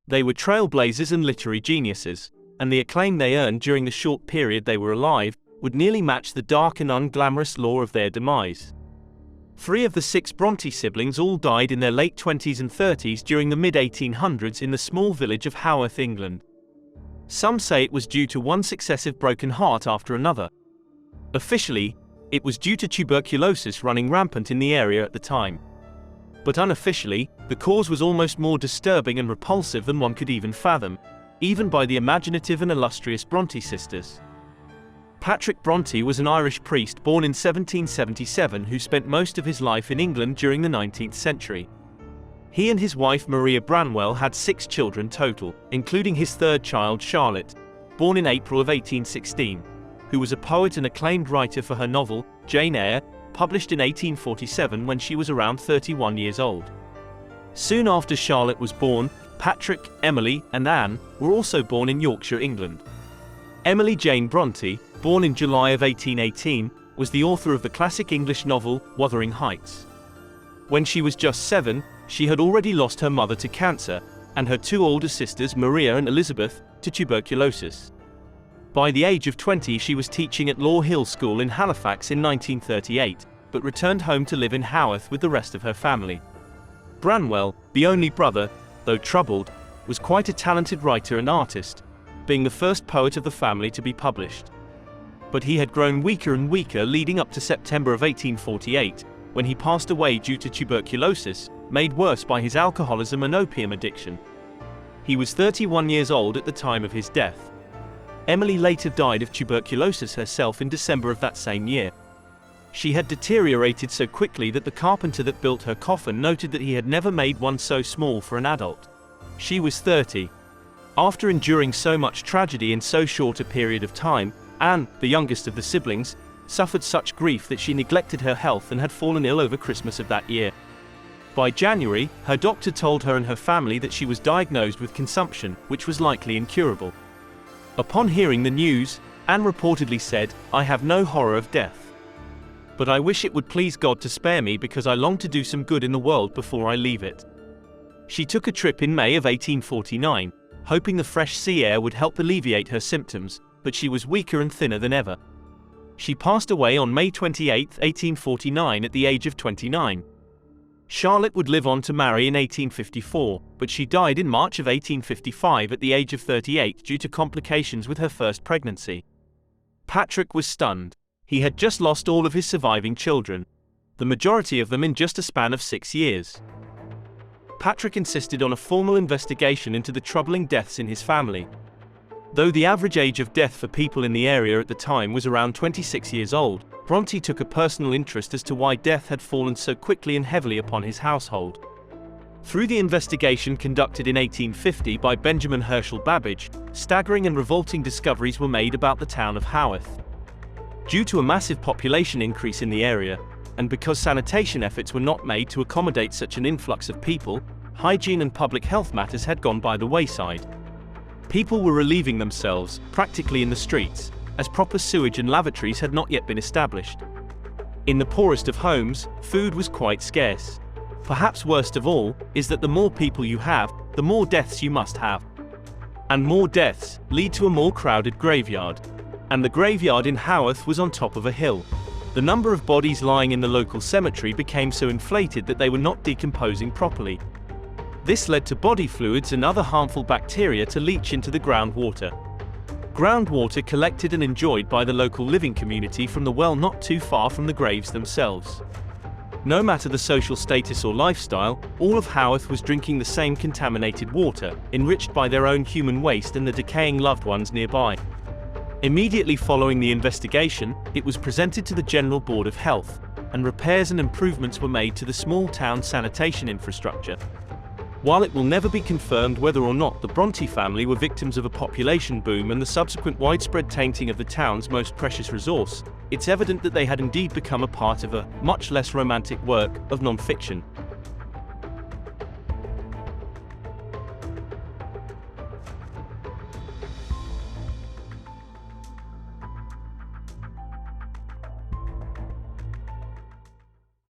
They were trailblazers and literary geniuses, and the acclaim they earned during the short period they were alive would nearly match the dark and unglamorous lore of their demise. 3 of the 6 Brontë siblings all died in their late 20s and 30s during the mid-1800s in the small village of Haworth, England. Some say it was due to one successive broken heart after another. Officially, it was due to tuberculosis running rampant in the area at the time. But unofficially, the cause was almost more disturbing and repulsive than one could even fathom, even by the imaginative and illustrious Brontë sisters. Patrick Bronte was an Irish priest born in 1777 who spent most of his life in England during the 19th century. He and his wife Maria Branwell had 6 children total, including his 3rd child Charlotte, born in April of 1816, who was a poet and acclaimed writer for her novel, Jane Eyre, published in 1847 when she was around 31 years old. Soon after Charlotte was born, Patrick, Emily, and Anne were also born in Yorkshire, England. Emily Jane Bronte, born in July of 1818, was the author of the classic English novel, Wuthering Heights. When she was just 7, she had already lost her mother to cancer, and her 2 older sisters, Maria and Elizabeth, to tuberculosis. By the age of 20 she was teaching at Law Hill School in Halifax in 1938, but returned home to live in Haworth with the rest of her family. Branwell, the only brother, though troubled, was quite a talented writer and artist, being the first poet of the family to be published. But he had grown weaker and weaker leading up to September of 1848, when he passed away due to tuberculosis, made worse by his alcoholism and opium addiction. He was 31 years old at the time of his death. Emily later died of tuberculosis herself in December of that same year. She had deteriorated so quickly that the carpenter that built her coffin noted that he had never made one so small for an adult. She was 30. After enduring so much tragedy in so short a period of time, Anne, the youngest of the siblings, suffered such grief that she neglected her health and had fallen ill over Christmas of that year. By January, her doctor told her and her family that she was diagnosed with consumption, which was likely incurable. Upon hearing the news, Anne reportedly said, "I have no horror of death. But I wish it would please God to spare me because I long to do some good in the world before I leave it." She took a trip in May of 1849, hoping the fresh sea air would help alleviate her symptoms, but she was weaker and thinner than ever. She passed away on May 28, 1849 at the age of 29. Charlotte would live on to marry in 1854, but she died in March of 1855 at the age of 38 due to complications with her first pregnancy. Patrick was stunned. He had just lost all of his surviving children, the majority of them in just a span of 6 years. Patrick insisted on a formal investigation into the troubling deaths in his family. Though the average age of death for people in the area at the time was around 26 years old, Bronte took a personal interest as to why death had fallen so quickly and heavily upon his household. Through the investigation conducted in 1850 by Benjamin Herschel Babbage, staggering and revolting discoveries were made about the town of Haworth. Due to a massive population increase in the area, and because sanitation efforts were not made to accommodate such an influx of people, hygiene and public health matters had gone by the wayside. People were relieving themselves, practically in the streets, as proper sewage and lavatories had not yet been established. In the poorest of homes, food was quite scarce. Perhaps worst of all, is that the more people you have, the more deaths you must have. And more deaths lead to a more crowded graveyard. And the graveyard in Haworth was on top of a hill. The number of bodies lying in the local cemetery became so inflated that they were not decomposing properly. This led to body fluids and other harmful bacteria to leach into the groundwater. Groundwater collected and enjoyed by the local living community from the well not too far from the graves themselves. No matter the social status or lifestyle, all of Haworth was drinking the same contaminated water, enriched by their own human waste and the decaying loved ones nearby. Immediately following the investigation, it was presented to the General Board of Health, and repairs and improvements were made to the small town sanitation infrastructure. While it will never be confirmed whether or not the Brontë family were victims of a population boom and the subsequent widespread tainting of the town's most precious resource, it's evident that they had indeed become a part of a much less romantic work of non-fiction.